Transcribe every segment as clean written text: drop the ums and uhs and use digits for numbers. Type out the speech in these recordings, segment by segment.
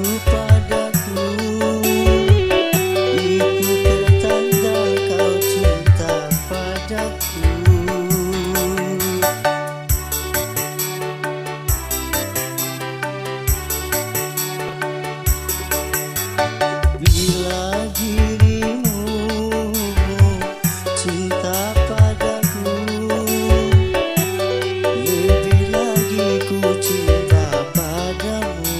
padaku, itu pertanda kau cinta padaku. Bila dirimu cinta padaku, lebih lagi ku cinta padamu.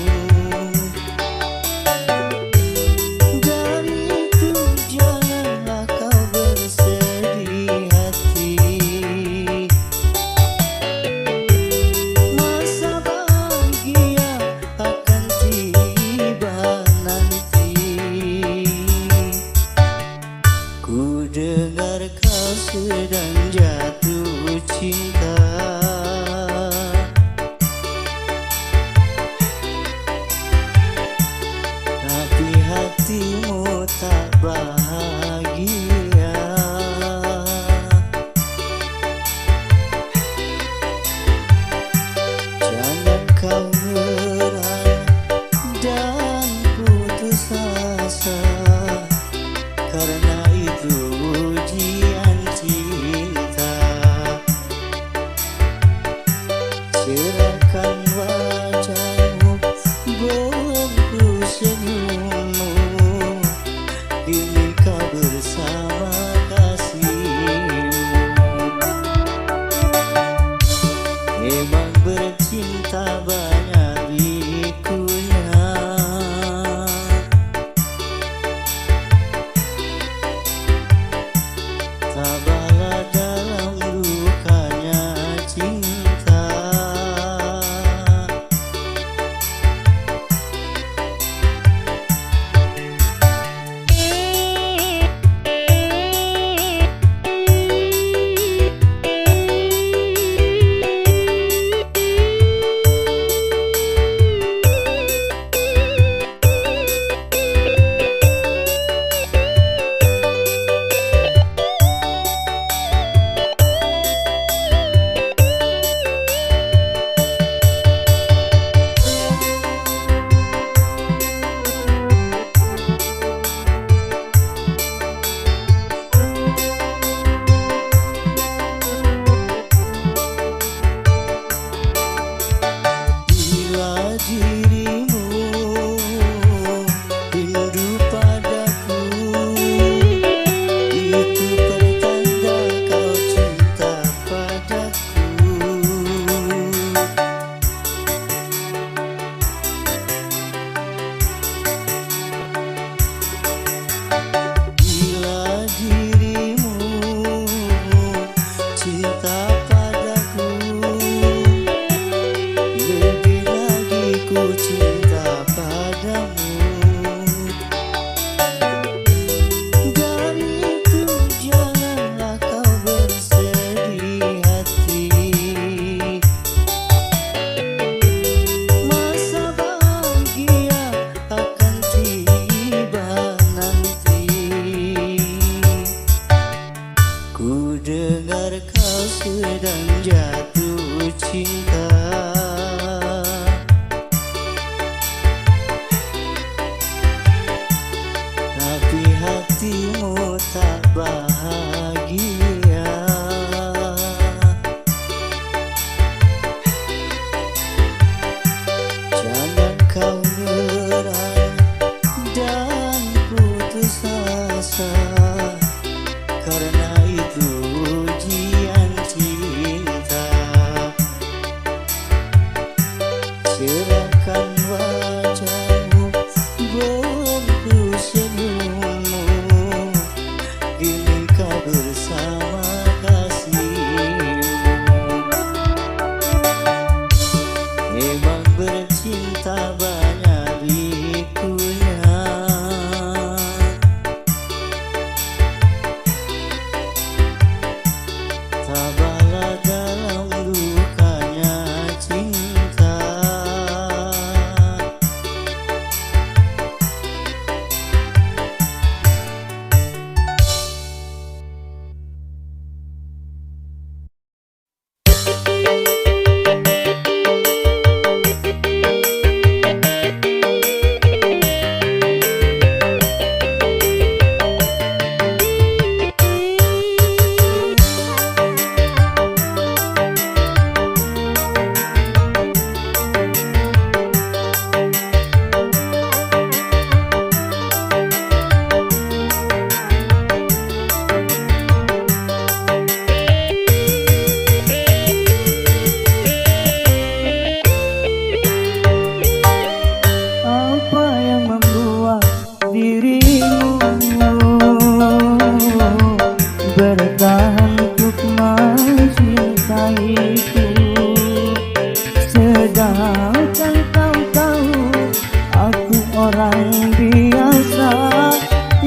biasa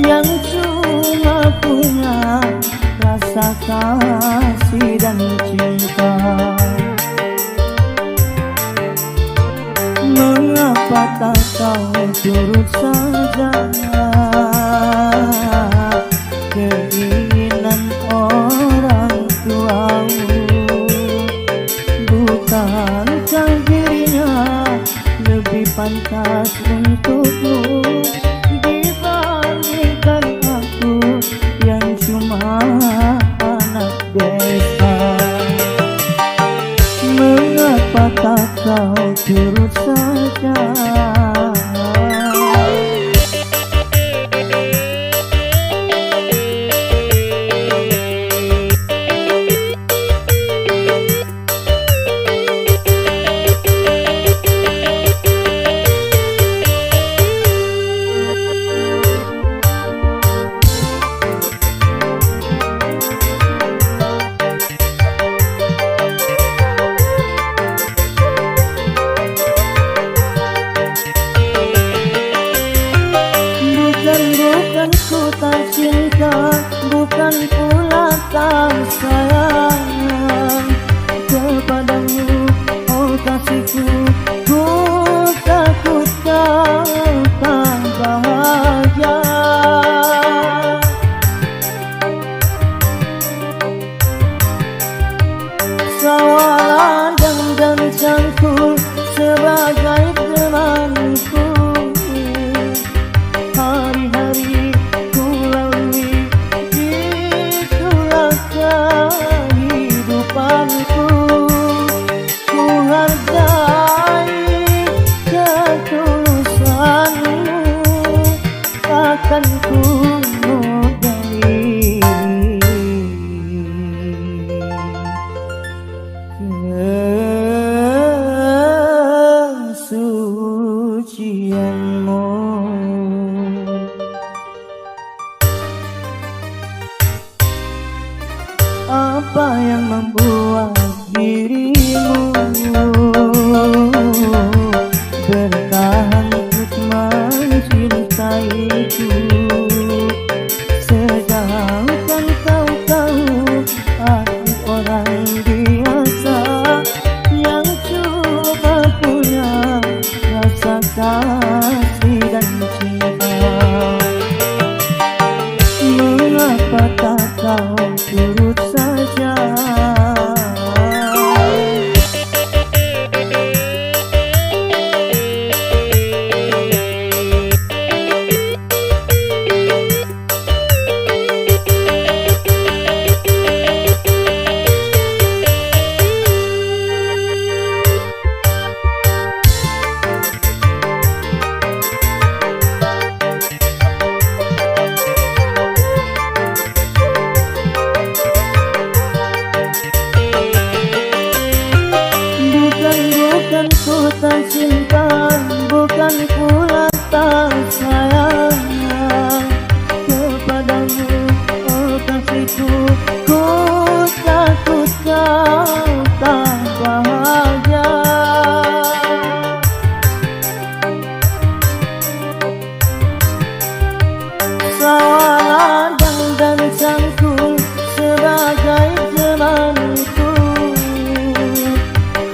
yang cuma punya rasa kasih dan cinta. Mengapa tak kau turut saja keinginan orang tuamu? Bukankah dirinya lebih pantas untukmu dibandingkan aku yang cuma anak desa? Mengapa tak kau turut saja? Bukan ku tak cinta, bukan pula tak sayang kepadamu, oh kasihku. Ku takut kau tak bahagia. Sawaladang dan cangkul sebagai temanku. Hari-hari ku lalui, itulah kehidupanku. Ku hargai ketulusanmu, takkan ku nodai kesucianmu. Apa yang membuat dirimu bertahan untuk mencintaiku, sedangkan kau tahu aku orang biasa yang cuma punya rasa kasih dan cinta. Mengapa tak kau turut saja? Bukan ku tak cinta, bukan pula tak sayang kepadamu, oh kasihku. Ku takut kau tak bahagia. Sawaladang dan cangkul sebagai temanku.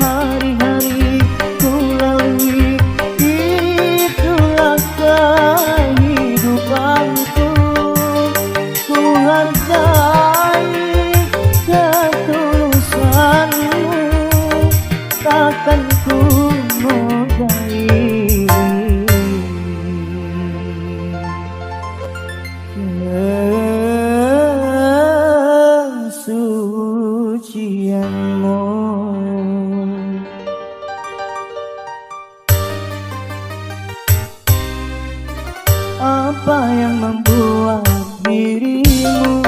Hari-hari ku lalui, itulah kehidupanku. Ku hargai ketulusanmu, takkan ku nodai kesucianmu. Apa yang membuat dirimu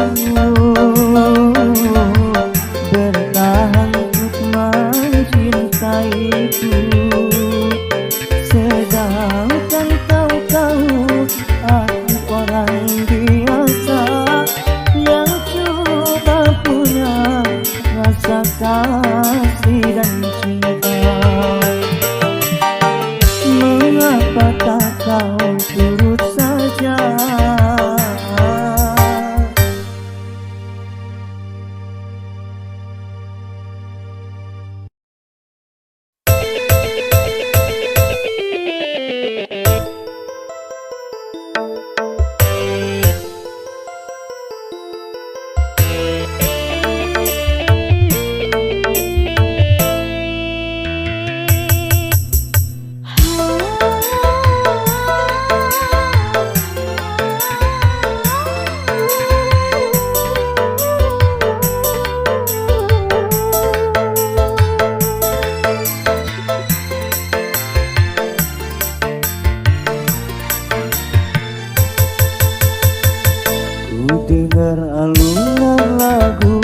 bertahan untuk mencintaiku, sedangkan kau tahu aku orang biasa yang cuma punya rasa kasih dan cinta. Mengapa tak kau turut dengar alunan lagu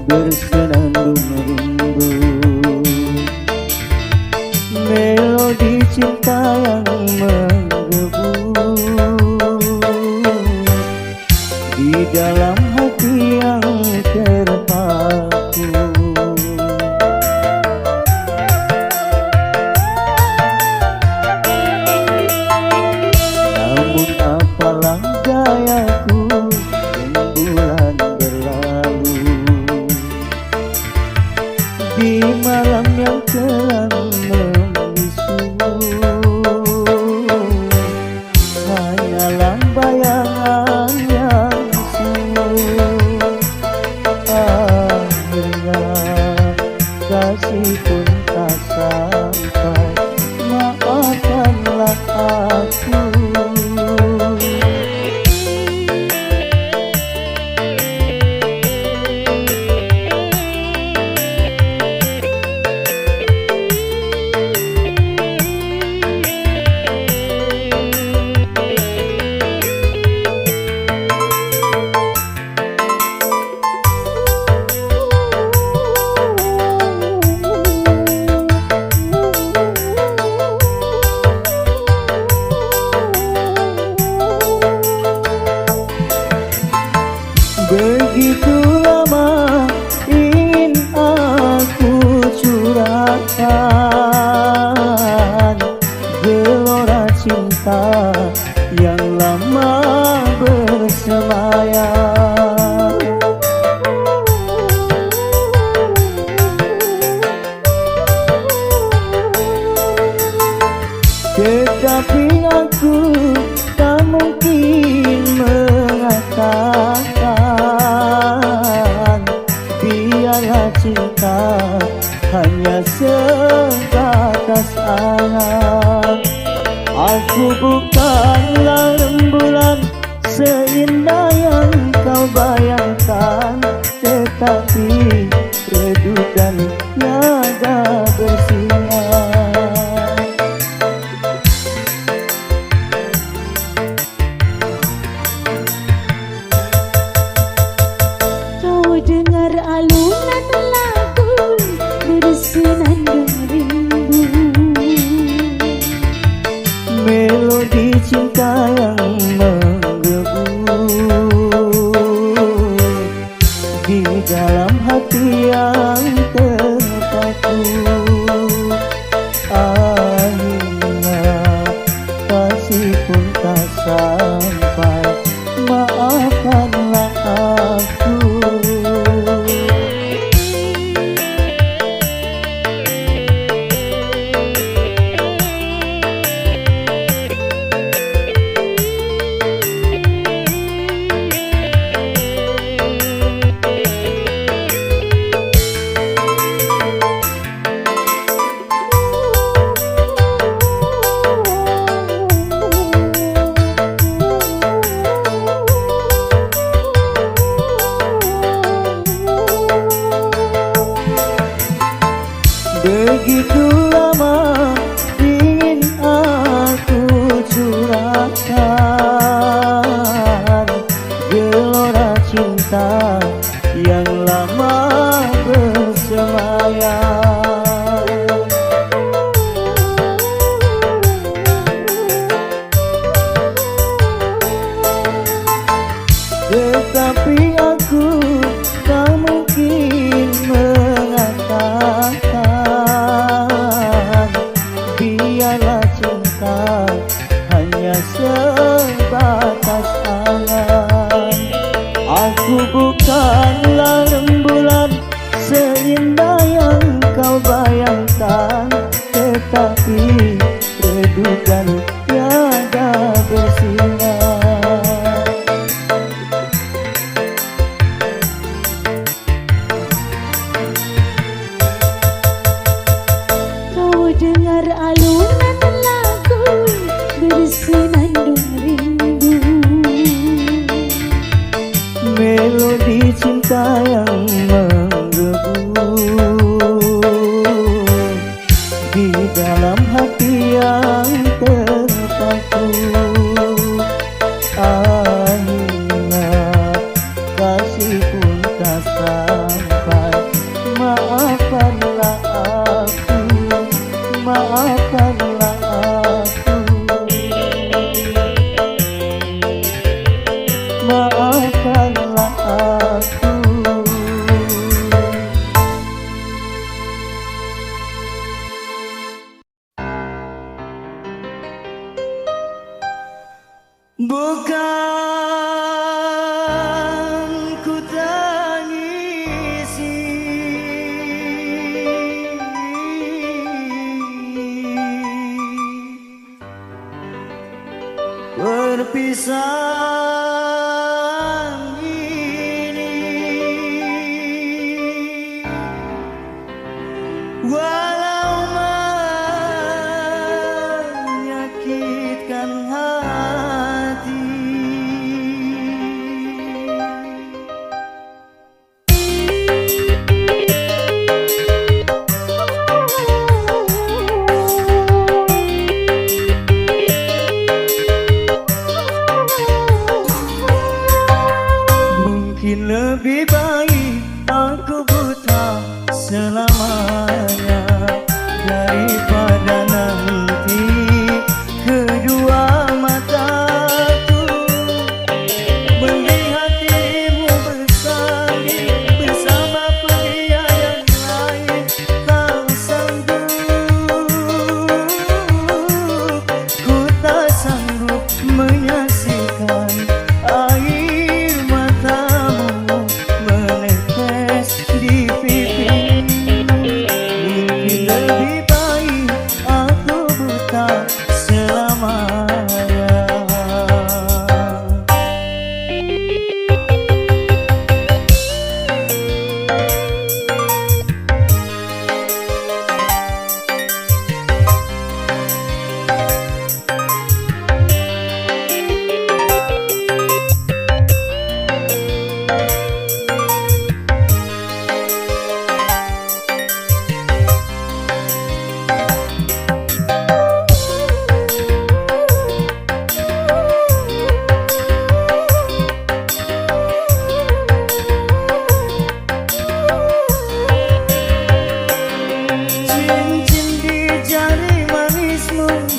bersenandung rindu, melodi cinta yang menggebu di dalam hati yang terpaku. Namun apalah dayaku, rembulan berlalu di malam yang kelam membisu. Hanyalah bayangan yang semu. Akhirnya kasih pun tak sampai, maafkanlah aku. Begitu lama ingin aku curahkan gelora cinta yang lama bersemayam. Tetapi aku tak mungkin mengatakan biarlah cinta hanya sebatas angan. Aku bukanlah rembulan seindah yang kau bayangkan, tetapi redup dan tiada bersinar. Dengar alunan lagu bersenandung rindu, melodi cinta yang menggebu di dalam hati yang terpaku. Akhirnya kasih pun tak sampai, maafkanlah aku. Begitu lama ingin aku curahkan gelora cinta yang lama bersemayam. Tetapi aku tak mungkin mengatakan biarlah cinta hanya sebatas angan. Aku bukanlah rembulan seindah yang kau bayangkan, tetapi redup dan tiada bersinar. dengar alunan lagu bersenandung rindu, melodi cinta yang menggebu di dalam hati yang terpaku. Akhirnya Bukan ku tangisi perpisahan ini, walau menyakitkan hati. Mungkin lebih baik aku buta selamanya daripada nanti kedua mataku melihat dirimu bersanding bersama pria yang lain. Tak sanggup, ku tak sanggup menyaksikan air matamu menetes di pipi. Mungkin lebih baik aku buta selamanya.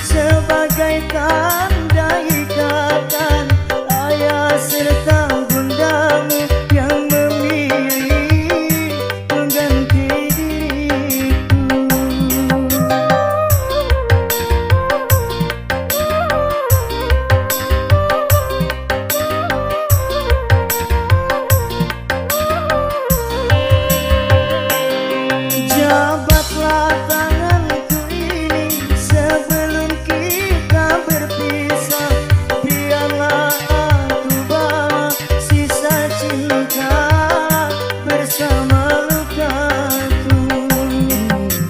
Sebagai tanda ikatan ayah serta bundamu yang memilih pengganti diriku. Jabatlah tanganku ini sebelum kita berpisah. Biarlah aku bawa sisa cinta bersama lukaku.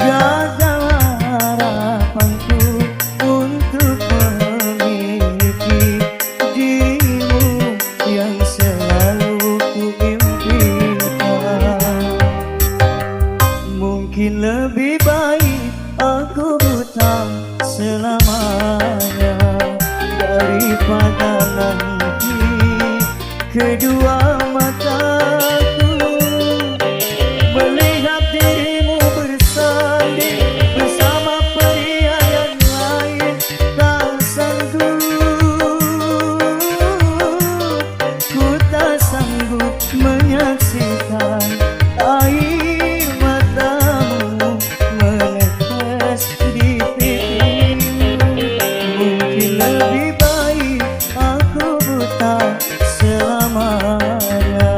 Gagal harapanku untuk memiliki dirimu yang selalu ku impikan. Mungkin lebih baik aku buta selamanya daripada nanti kedua mataku melihat dirimu bersanding bersama pria yang lain. Tak sanggup, ku tak sanggup menyaksikan air matamu menetes di pipi. Mungkin lebih baik aku buta selamanya.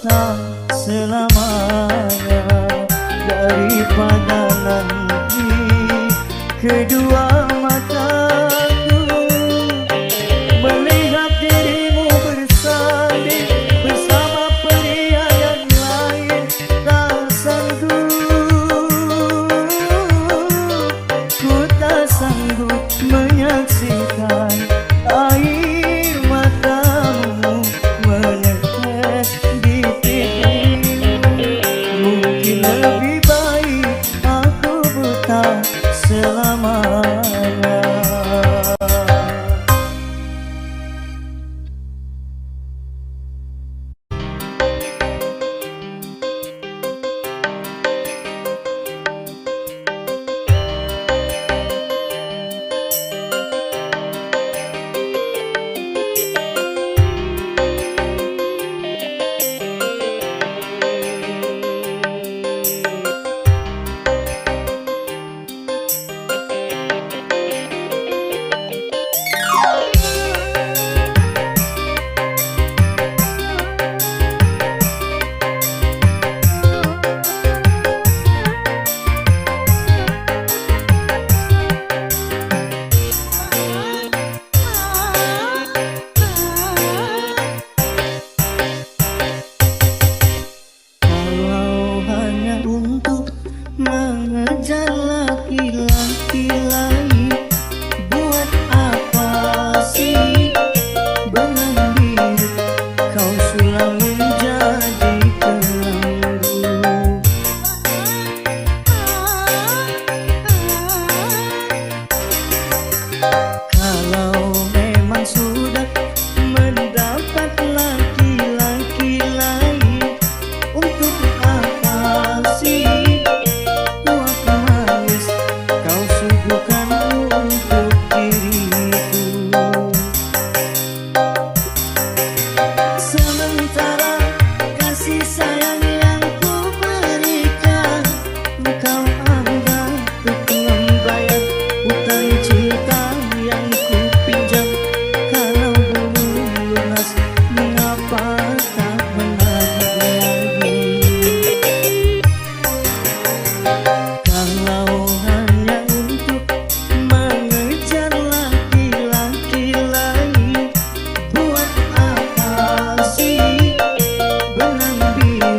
buta selamanya. Daripada nanti kedua mataku melihat dirimu bersanding bersama pria yang lain, tak sanggup, ku tak sanggup menyaksikan air matamu menetes di pipimu. Mungkin lebih baik aku buta selamanya. Mengejar laki-laki lain, buat apa sih benang biru kau sulam menjadi pelanggu. Kalau memang sudah mendapat laki-laki lain, untuk apa sih sementara kasih sayang yang ku berikan engkau anggap untuk membayar hutang cinta yang ku pinjam? Kalau belum lunas, mengapa tak menagih lagi? Kalau hanya untuk mengejar laki-laki lain, buat apa sih benang biru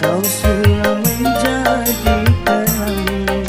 kau sulam menjadi pelanggu?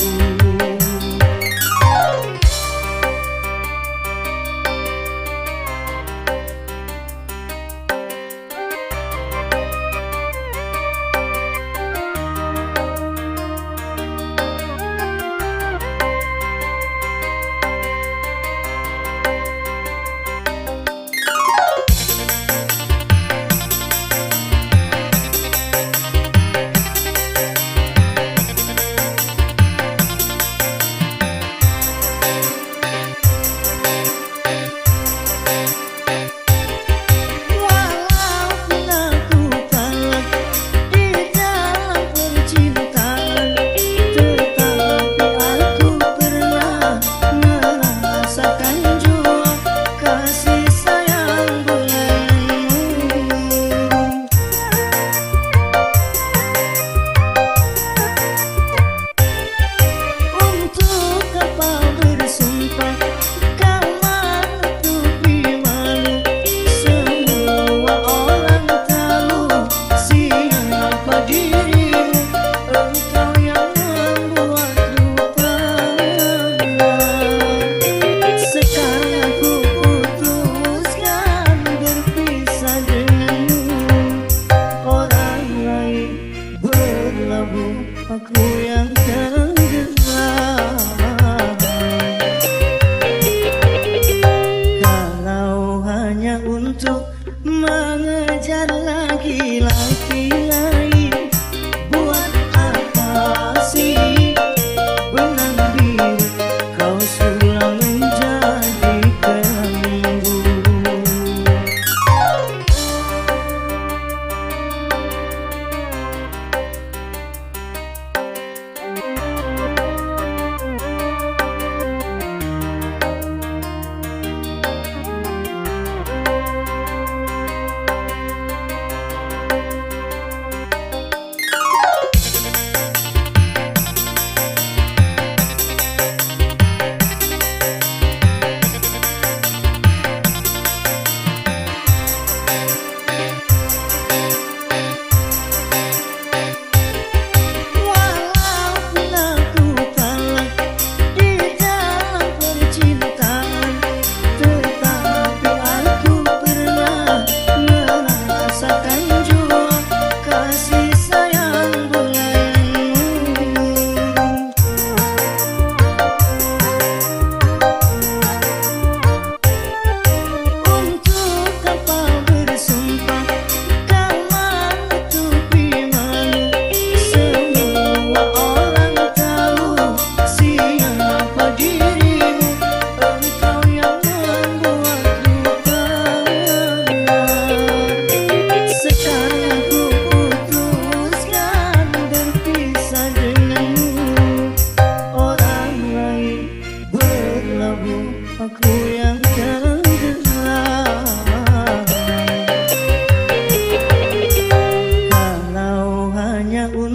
Aku yang tenggelam. Kalau hanya untuk mengejar laki-laki lain, buat apa sih benang biru kau sulam menjadi pelanggu?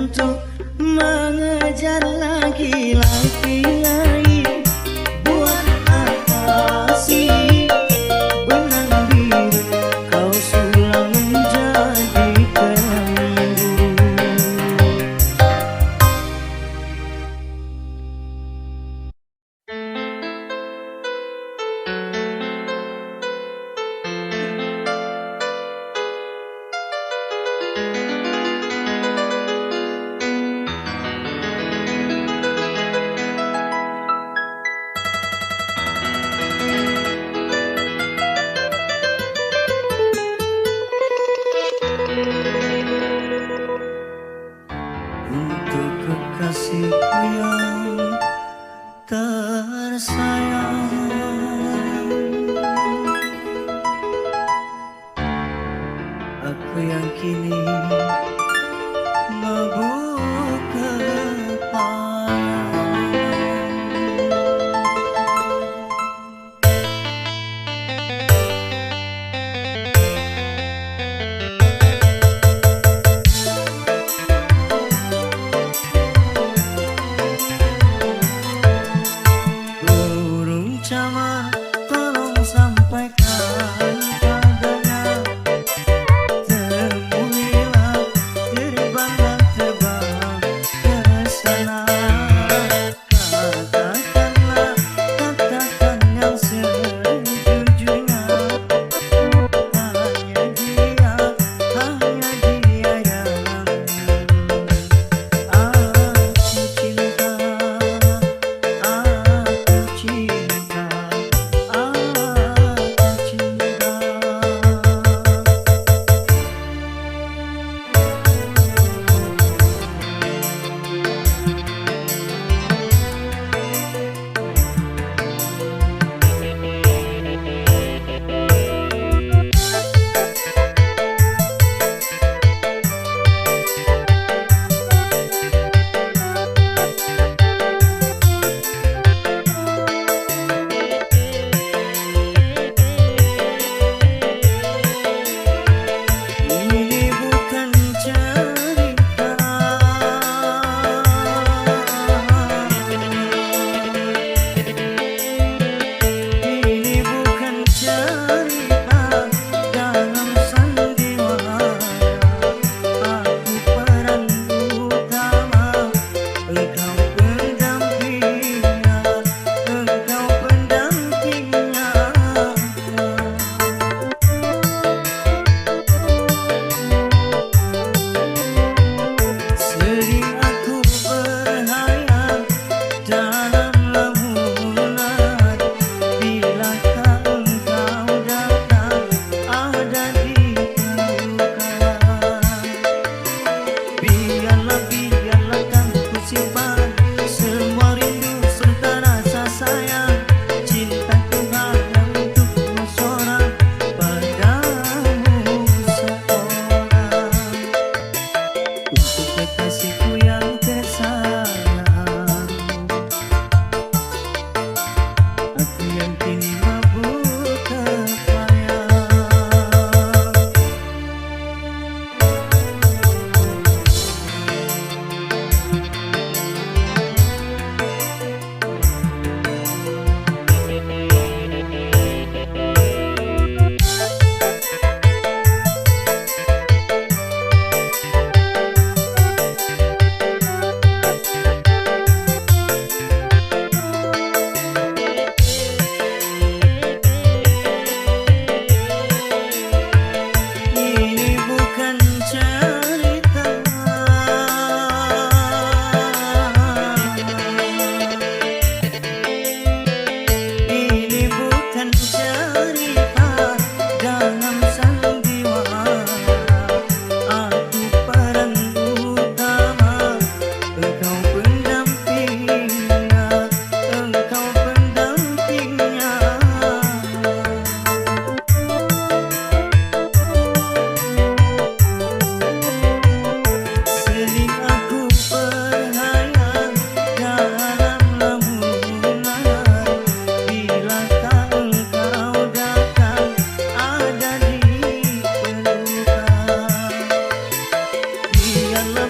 untuk mengejar laki-laki lain. Buat apa sih benang biru kau sulam menjadi pelindung? Untuk kekasihku yang tersayang, aku yang kini mabuk kepayang. Burung camar tolong sampaikan padanya, temuilah terbang terbang ke sana. Katakanlah katakan yang sejujurnya, hanya dia yang aku cinta. Aku cinta, aku cinta. Ini bukan cerita, ini bukan cerita dalam sandiwara. Aku peran utama, engkau pendampingnya, engkau pendampingnya. Sering aku berhayal dalam lamunan, bilakah engkau datang ada di pelukan. Biarlah kan ku simpan semua rindu serta rasa sayang. Cintaku hanya untukmu seorang, padamu seorang. Untuk kekasihku yang tersayang, aku yang kini mabuk kepayang. Ini bukan cerita, ini bukan cerita dalam sandiwara. Aku peran utama, engkau pendampingnya, engkau pendampingnya. Sering aku berhayal dalam lamunan, bilakah engkau datang ada di pelukan. Biarlah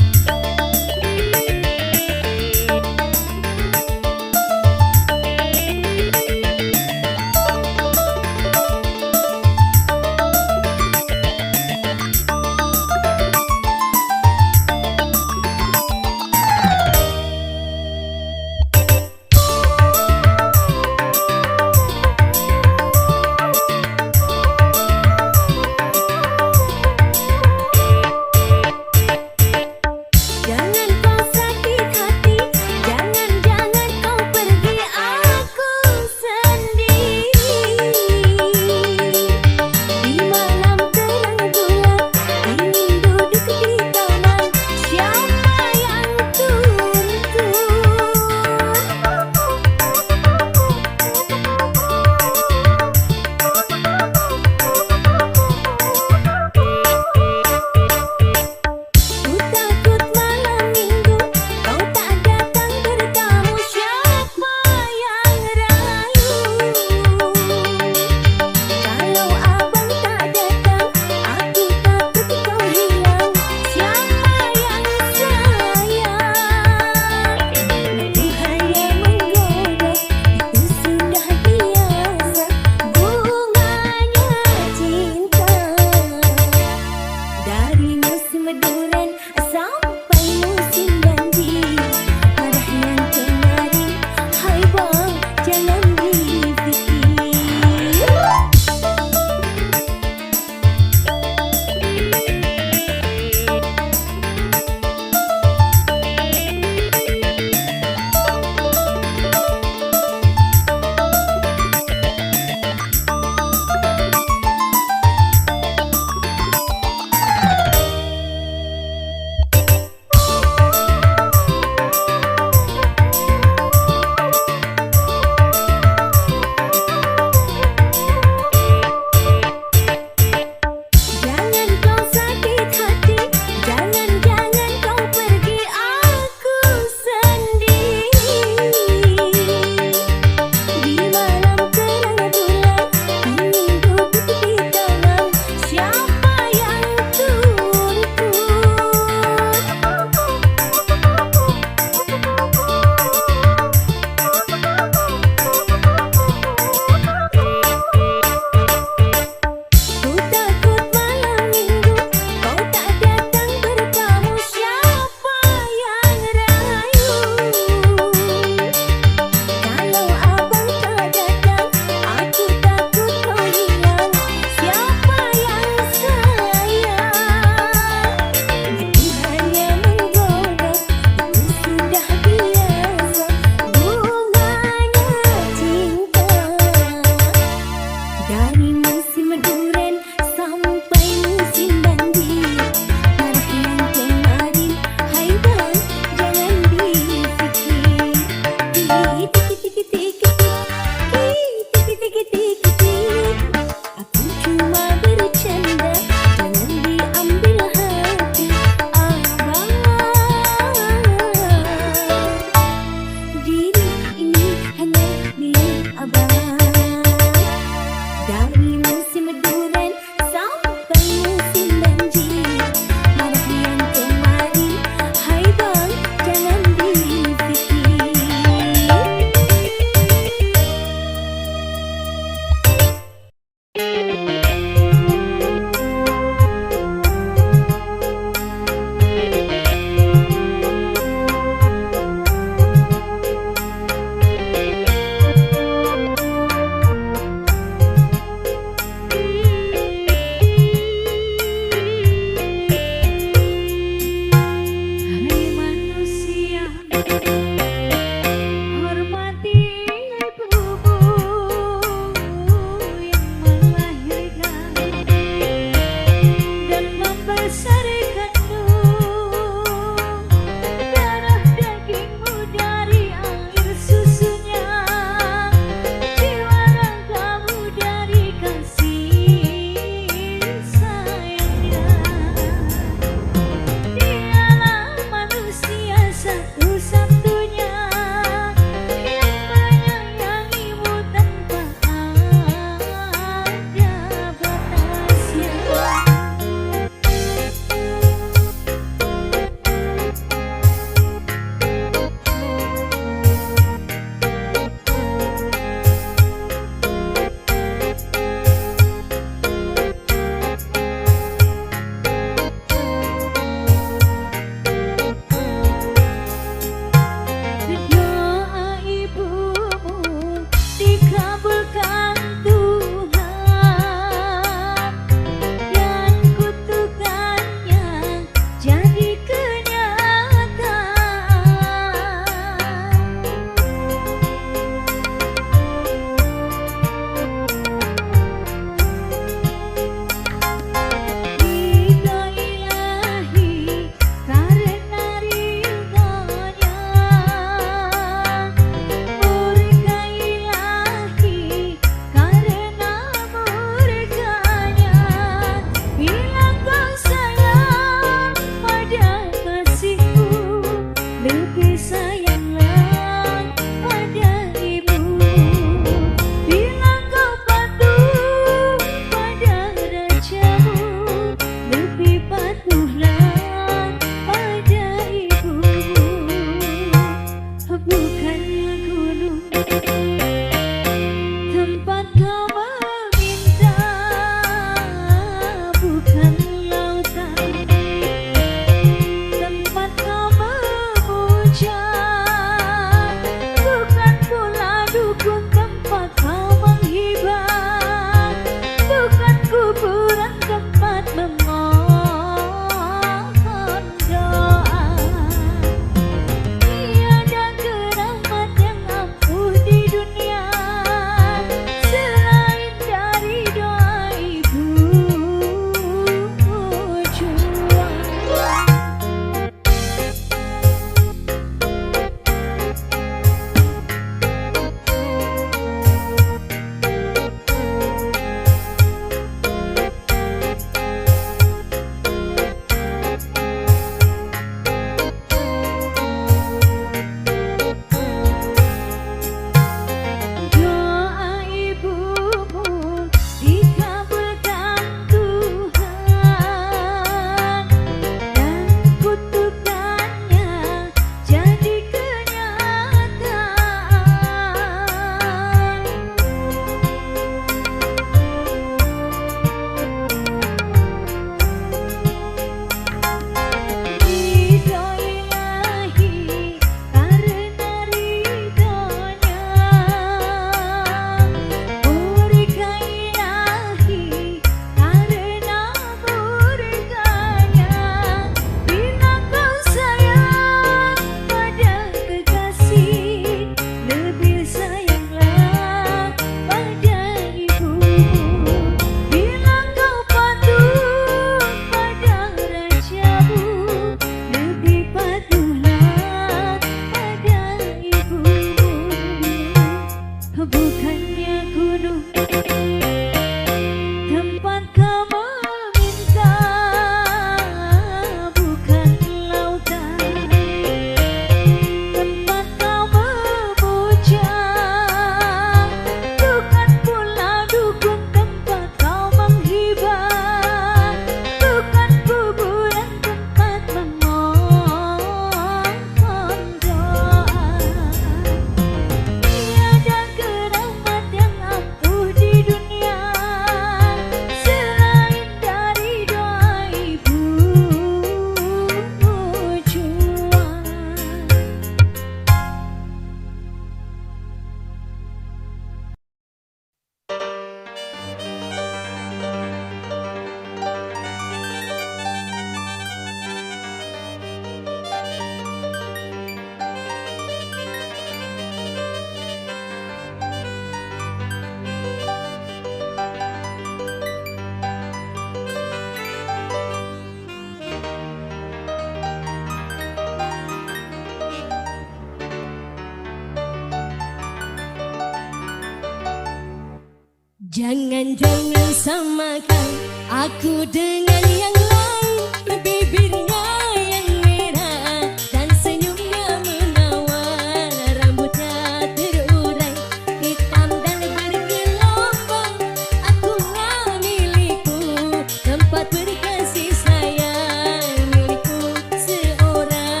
Jangan-jangan samakan aku dengan yang lain. Bibirnya yang merah dan senyumnya menawar, rambutnya terurai hitam dan bergelombang. Akulah milikku, tempat berkasih sayang, milikku seorang.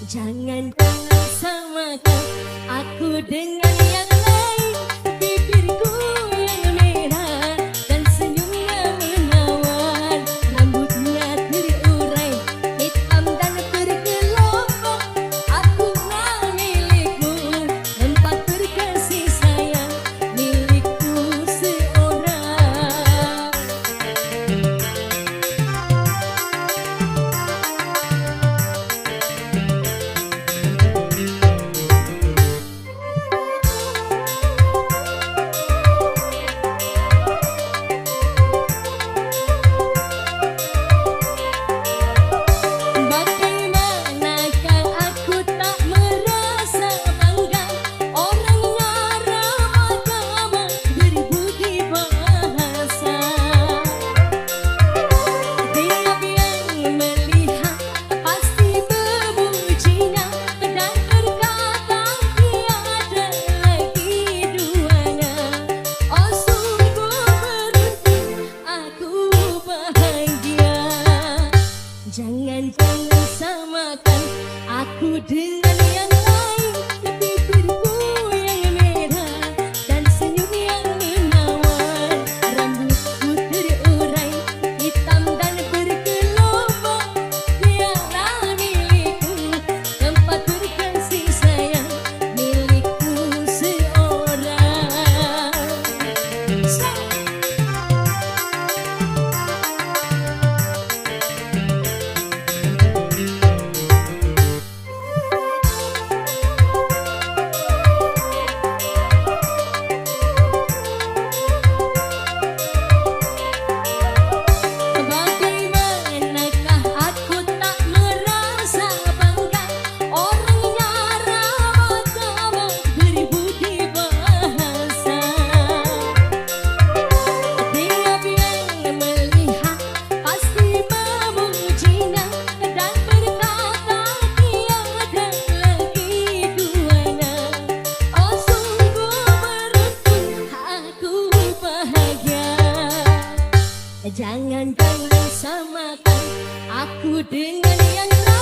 Jangan samakan aku dengan yang lain. Bibirku yang merah dan senyumnya menawar, rambutnya terurai hitam dan bergelombang. Akulah milikmu, tempat berkasih sayang, milikku seorang. Jangan samakan aku dengan yang lain. Bibirku yang merah dan senyum yang menawar, rambutku terurai hitam dan bergelombang. Dialah milikku, tempat berkasih sayang, milikku seorang. Jangan samakan aku dengan yang lain.